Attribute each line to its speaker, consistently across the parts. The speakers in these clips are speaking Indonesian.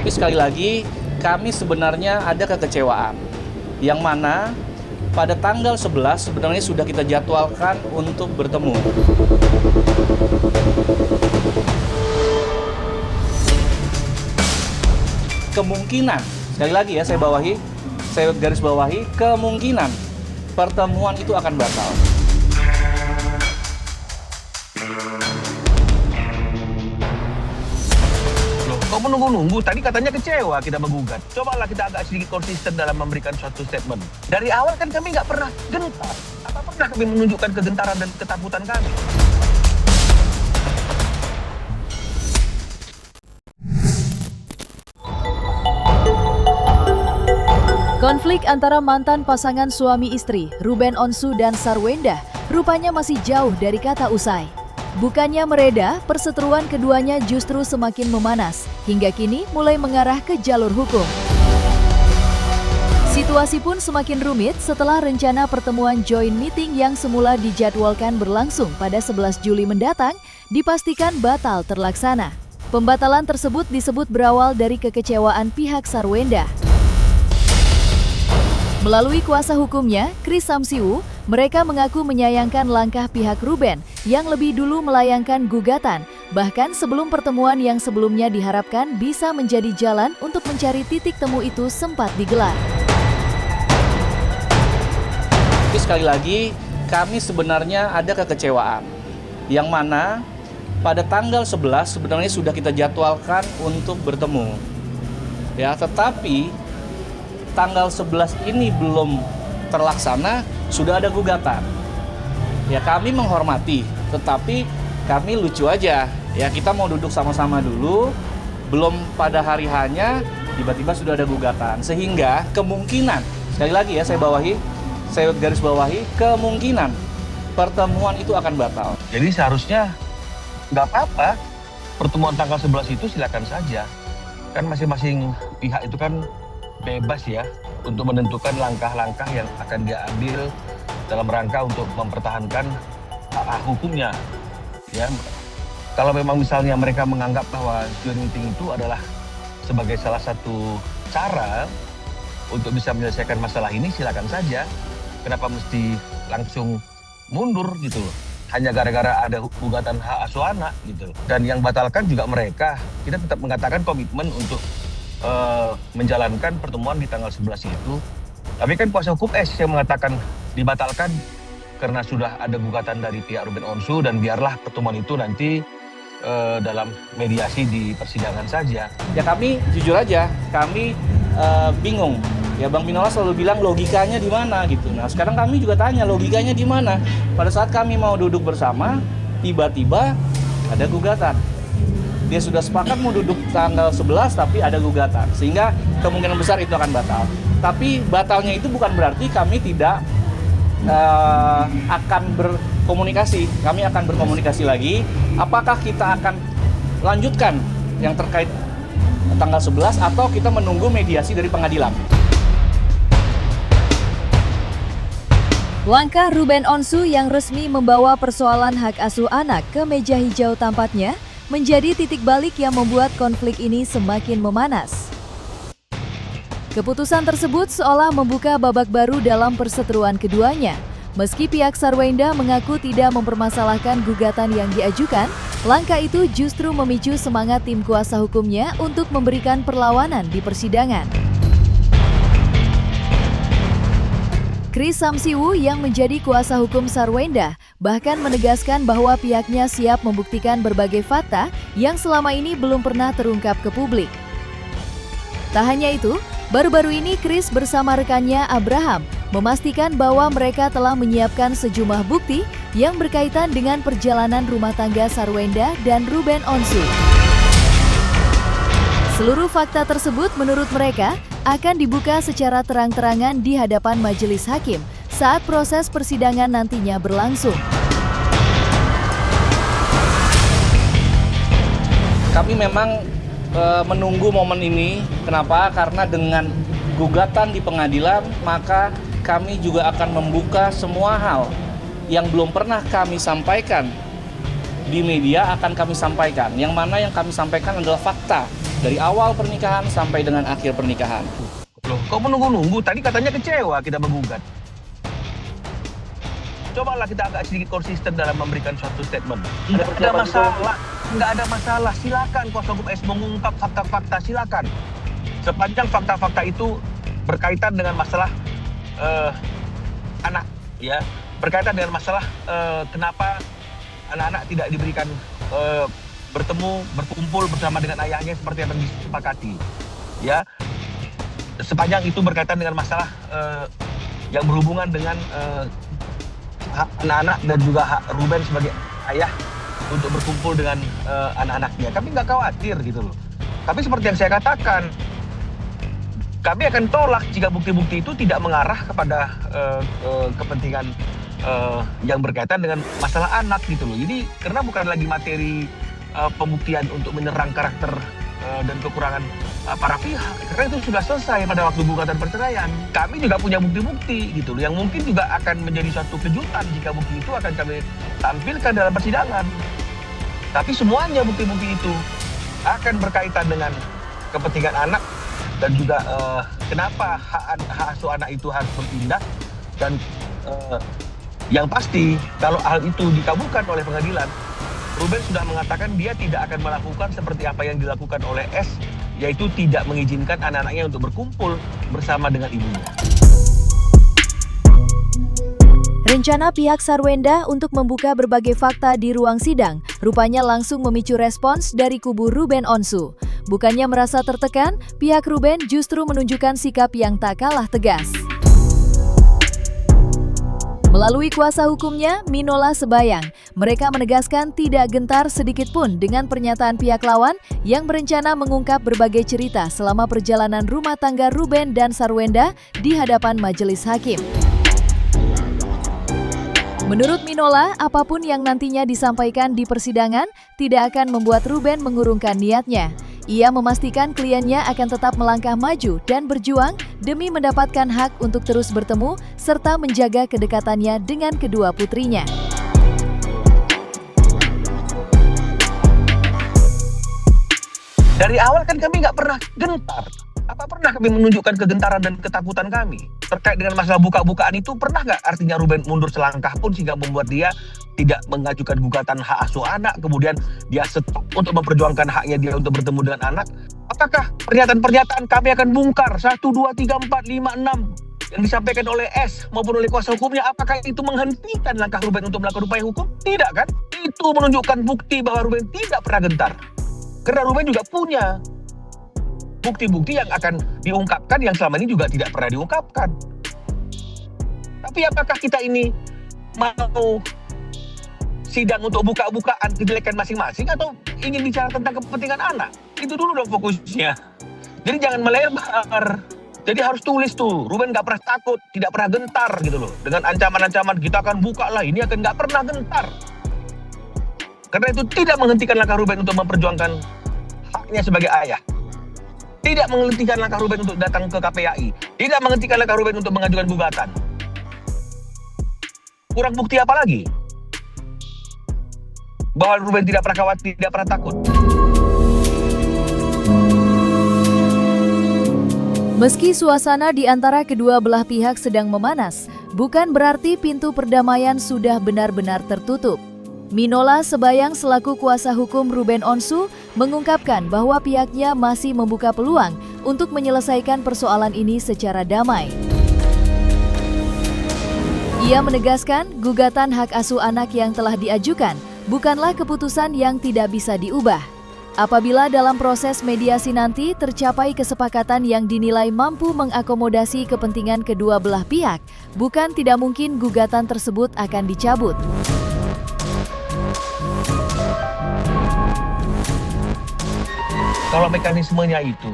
Speaker 1: Tapi sekali lagi, kami sebenarnya ada kekecewaan. Yang mana pada tanggal 11 sebenarnya sudah kita jadwalkan untuk bertemu. Kemungkinan, sekali lagi ya saya garis bawahi, kemungkinan pertemuan itu akan batal.
Speaker 2: Kok menunggu-nunggu? Tadi katanya kecewa tidak menggugat. Cobalah kita agak sedikit konsisten dalam memberikan suatu statement. Dari awal kan kami nggak pernah gentar. Apa pernah kami menunjukkan kegentaran dan ketakutan kami?
Speaker 3: Konflik antara mantan pasangan suami istri, Ruben Onsu dan Sarwenda, rupanya masih jauh dari kata usai. Bukannya mereda, perseteruan keduanya justru semakin memanas, hingga kini mulai mengarah ke jalur hukum. Situasi pun semakin rumit setelah rencana pertemuan joint meeting yang semula dijadwalkan berlangsung pada 11 Juli mendatang dipastikan batal terlaksana. Pembatalan tersebut disebut berawal dari kekecewaan pihak Sarwenda. Melalui kuasa hukumnya, Chris Samsiu, mereka mengaku menyayangkan langkah pihak Ruben yang lebih dulu melayangkan gugatan, bahkan sebelum pertemuan yang sebelumnya diharapkan bisa menjadi jalan untuk mencari titik temu itu sempat digelar.
Speaker 1: Tapi sekali lagi, kami sebenarnya ada kekecewaan. Yang mana pada tanggal 11 sebenarnya sudah kita jadwalkan untuk bertemu. Ya, tetapi tanggal 11 ini belum terlaksana, sudah ada gugatan. Ya kami menghormati, tetapi kami lucu aja. Ya kita mau duduk sama-sama dulu, belum pada hari hanya, tiba-tiba sudah ada gugatan. Sehingga kemungkinan, sekali lagi ya saya garis bawahi, kemungkinan pertemuan itu akan batal.
Speaker 2: Jadi seharusnya nggak apa-apa. Pertemuan tanggal 11 itu silakan saja. Kan masing-masing pihak itu kan bebas ya untuk menentukan langkah-langkah yang akan dia ambil dalam rangka untuk mempertahankan hak hukumnya. Ya, kalau memang misalnya mereka menganggap bahwa joint meeting itu adalah sebagai salah satu cara untuk bisa menyelesaikan masalah ini, silakan saja. Kenapa mesti langsung mundur gitu loh? Hanya gara-gara ada gugatan hak asuh anak gitu loh. Dan yang batalkan juga mereka. Kita tetap mengatakan komitmen untuk menjalankan pertemuan di tanggal 11 itu. Tapi kan kuasa hukum yang mengatakan dibatalkan karena sudah ada gugatan dari pihak Ruben Onsu dan biarlah pertemuan itu nanti dalam mediasi di persidangan saja.
Speaker 1: Ya kami jujur aja, kami bingung. Ya Bang Pinola selalu bilang logikanya di mana gitu. Nah sekarang kami juga tanya logikanya di mana. Pada saat kami mau duduk bersama, tiba-tiba ada gugatan. Dia sudah sepakat mau duduk tanggal 11 tapi ada gugatan. Sehingga kemungkinan besar itu akan batal. Tapi batalnya itu bukan berarti kami tidak akan berkomunikasi. Kami akan berkomunikasi lagi. Apakah kita akan lanjutkan yang terkait tanggal 11 atau kita menunggu mediasi dari pengadilan.
Speaker 3: Langkah Ruben Onsu yang resmi membawa persoalan hak asuh anak ke meja hijau tampaknya menjadi titik balik yang membuat konflik ini semakin memanas. Keputusan tersebut seolah membuka babak baru dalam perseteruan keduanya. Meski pihak Sarwenda mengaku tidak mempermasalahkan gugatan yang diajukan, langkah itu justru memicu semangat tim kuasa hukumnya untuk memberikan perlawanan di persidangan. Chris Samsiu yang menjadi kuasa hukum Sarwenda bahkan menegaskan bahwa pihaknya siap membuktikan berbagai fakta yang selama ini belum pernah terungkap ke publik. Tak hanya itu, baru-baru ini Chris bersama rekannya Abraham memastikan bahwa mereka telah menyiapkan sejumlah bukti yang berkaitan dengan perjalanan rumah tangga Sarwenda dan Ruben Onsu. Seluruh fakta tersebut menurut mereka akan dibuka secara terang-terangan di hadapan majelis hakim saat proses persidangan nantinya berlangsung.
Speaker 1: Kami memang menunggu momen ini. Kenapa? Karena dengan gugatan di pengadilan, maka kami juga akan membuka semua hal yang belum pernah kami sampaikan di media akan kami sampaikan. Yang mana yang kami sampaikan adalah fakta dari awal pernikahan sampai dengan akhir pernikahan.
Speaker 2: Loh, kok menunggu-nunggu? Tadi katanya kecewa kita menggugat. Cobalah kita agak sedikit konsisten dalam memberikan suatu statement. Nggak ada masalah. Nggak ada masalah. Silakan kuasa hukum S mengungkap fakta-fakta, silakan. Sepanjang fakta-fakta itu berkaitan dengan masalah anak, ya, berkaitan dengan masalah kenapa anak-anak tidak diberikan bertemu, berkumpul bersama dengan ayahnya seperti yang disepakati, ya. Sepanjang itu berkaitan dengan masalah yang berhubungan dengan hak anak-anak dan juga hak Ruben sebagai ayah untuk berkumpul dengan anak-anaknya. Kami nggak khawatir gitu loh. Tapi seperti yang saya katakan, kami akan tolak jika bukti-bukti itu tidak mengarah kepada kepentingan yang berkaitan dengan masalah anak gitu loh. Jadi karena bukan lagi materi pembuktian untuk menyerang karakter dan kekurangan para pihak, karena itu sudah selesai pada waktu gugatan perceraian. Kami juga punya bukti-bukti gitu loh, yang mungkin juga akan menjadi suatu kejutan jika bukti itu akan kami tampilkan dalam persidangan. Tapi semuanya bukti-bukti itu akan berkaitan dengan kepentingan anak dan juga kenapa hak asuh anak itu harus berpindah. Dan yang pasti kalau hal itu dikabulkan oleh pengadilan, Ruben sudah mengatakan dia tidak akan melakukan seperti apa yang dilakukan oleh S, yaitu tidak mengizinkan anak-anaknya untuk berkumpul bersama dengan ibunya.
Speaker 3: Rencana pihak Sarwenda untuk membuka berbagai fakta di ruang sidang rupanya langsung memicu respons dari kubu Ruben Onsu. Bukannya merasa tertekan, pihak Ruben justru menunjukkan sikap yang tak kalah tegas. Melalui kuasa hukumnya, Minola Sebayang, mereka menegaskan tidak gentar sedikit pun dengan pernyataan pihak lawan yang berencana mengungkap berbagai cerita selama perjalanan rumah tangga Ruben dan Sarwenda di hadapan majelis hakim. Menurut Minola, apapun yang nantinya disampaikan di persidangan tidak akan membuat Ruben mengurungkan niatnya. Ia memastikan kliennya akan tetap melangkah maju dan berjuang demi mendapatkan hak untuk terus bertemu serta menjaga kedekatannya dengan kedua putrinya.
Speaker 2: Dari awal kan kami nggak pernah gentar. Apa pernah kami menunjukkan kegentaran dan ketakutan kami terkait dengan masalah buka-bukaan itu? Pernah nggak artinya Ruben mundur selangkah pun sehingga membuat dia tidak mengajukan gugatan hak asuh anak, kemudian dia stop untuk memperjuangkan haknya dia untuk bertemu dengan anak? Apakah pernyataan-pernyataan kami akan bongkar 1, 2, 3, 4, 5, 6 yang disampaikan oleh S maupun oleh kuasa hukumnya, apakah itu menghentikan langkah Ruben untuk melakukan upaya hukum? Tidak kan? Itu menunjukkan bukti bahwa Ruben tidak pernah gentar. Karena Ruben juga punya bukti-bukti yang akan diungkapkan yang selama ini juga tidak pernah diungkapkan. Tapi apakah kita ini mau sidang untuk buka-bukaan kejelekan masing-masing atau ingin bicara tentang kepentingan anak? Itu dulu dong fokusnya. Jadi jangan melebar. Jadi harus tulis tuh, Ruben nggak pernah takut, tidak pernah gentar gitu loh. Dengan ancaman-ancaman kita akan buka lah, ini akan nggak pernah gentar. Karena itu tidak menghentikan langkah Ruben untuk memperjuangkan haknya sebagai ayah. Tidak menghentikan langkah Ruben untuk datang ke KPAI. Tidak menghentikan langkah Ruben untuk mengajukan gugatan. Kurang bukti apa lagi? Bahwa Ruben tidak pernah khawatir, tidak pernah takut.
Speaker 3: Meski suasana di antara kedua belah pihak sedang memanas, bukan berarti pintu perdamaian sudah benar-benar tertutup. Minola Sebayang selaku kuasa hukum Ruben Onsu mengungkapkan bahwa pihaknya masih membuka peluang untuk menyelesaikan persoalan ini secara damai. Ia menegaskan gugatan hak asuh anak yang telah diajukan bukanlah keputusan yang tidak bisa diubah. Apabila dalam proses mediasi nanti tercapai kesepakatan yang dinilai mampu mengakomodasi kepentingan kedua belah pihak, bukan tidak mungkin gugatan tersebut akan dicabut.
Speaker 2: Kalau mekanismenya itu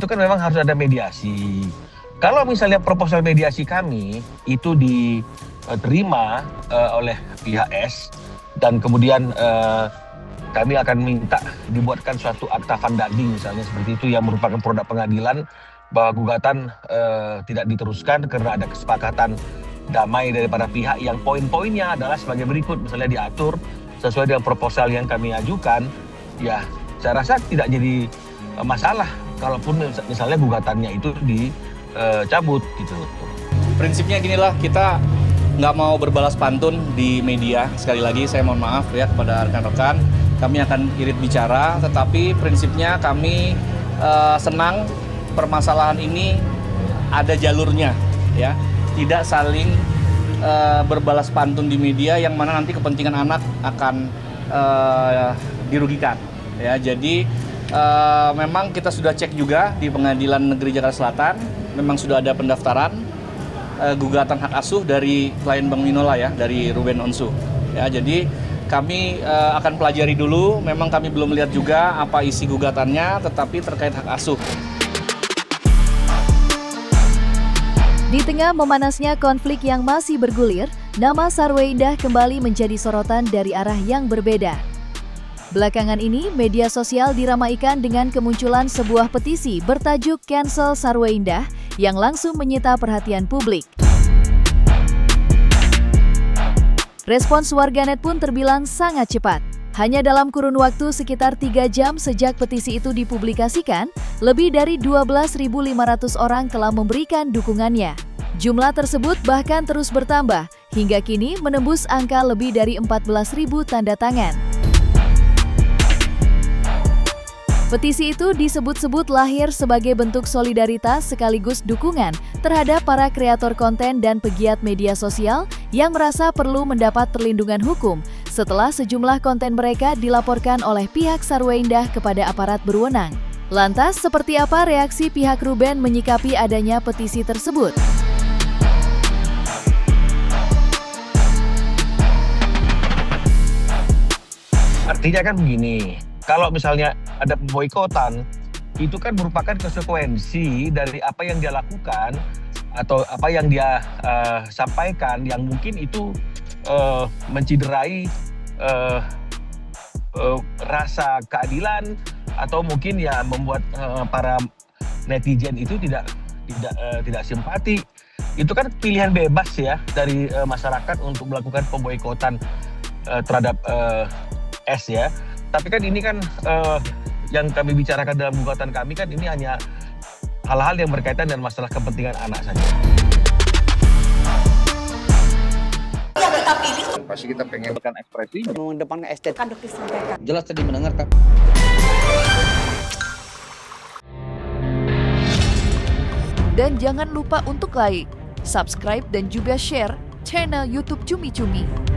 Speaker 2: kan memang harus ada mediasi. Kalau misalnya proposal mediasi kami itu diterima oleh pihak S dan kemudian kami akan minta dibuatkan suatu akta vandading misalnya seperti itu yang merupakan produk pengadilan bahwa gugatan tidak diteruskan karena ada kesepakatan damai dari para pihak yang poin-poinnya adalah sebagai berikut, misalnya diatur sesuai dengan proposal yang kami ajukan, ya saya rasa tidak jadi masalah kalaupun misalnya gugatannya itu dicabut gitu.
Speaker 1: Prinsipnya ginilah, kita nggak mau berbalas pantun di media. Sekali lagi saya mohon maaf ya kepada rekan-rekan, kami akan irit bicara, tetapi prinsipnya kami senang permasalahan ini ada jalurnya, ya, tidak saling berbalas pantun di media yang mana nanti kepentingan anak akan dirugikan, ya. Jadi memang kita sudah cek juga di Pengadilan Negeri Jakarta Selatan, memang sudah ada pendaftaran gugatan hak asuh dari klien Bang Minola, ya, dari Ruben Onsu, ya. Jadi kami akan pelajari dulu, memang kami belum lihat juga apa isi gugatannya, tetapi terkait hak asuh.
Speaker 3: Di tengah memanasnya konflik yang masih bergulir, nama Sarweindah kembali menjadi sorotan dari arah yang berbeda. Belakangan ini, media sosial diramaikan dengan kemunculan sebuah petisi bertajuk Cancel Sarweindah yang langsung menyita perhatian publik. Respons warganet pun terbilang sangat cepat. Hanya dalam kurun waktu sekitar 3 jam sejak petisi itu dipublikasikan, lebih dari 12.500 orang telah memberikan dukungannya. Jumlah tersebut bahkan terus bertambah, hingga kini menembus angka lebih dari 14.000 tanda tangan. Petisi itu disebut-sebut lahir sebagai bentuk solidaritas sekaligus dukungan terhadap para kreator konten dan pegiat media sosial yang merasa perlu mendapat perlindungan hukum setelah sejumlah konten mereka dilaporkan oleh pihak Sarweindah kepada aparat berwenang. Lantas, seperti apa reaksi pihak Ruben menyikapi adanya petisi tersebut?
Speaker 2: Artinya kan begini, kalau misalnya ada pemboikotan, itu kan merupakan konsekuensi dari apa yang dia lakukan atau apa yang dia sampaikan yang mungkin itu menciderai rasa keadilan atau mungkin ya membuat para netizen itu tidak simpati. Itu kan pilihan bebas ya dari masyarakat untuk melakukan pemboikotan terhadap S ya. Tapi kan ini kan yang kami bicarakan dalam gugatan kami kan ini hanya hal-hal yang berkaitan dengan masalah kepentingan anak saja.
Speaker 4: Pasti kita pengen berikan ekspresi
Speaker 5: mengedepankan estetika.
Speaker 4: jelas tadi mendengarkan.
Speaker 3: Dan jangan lupa untuk like, subscribe dan juga share channel YouTube Cumi Cumi.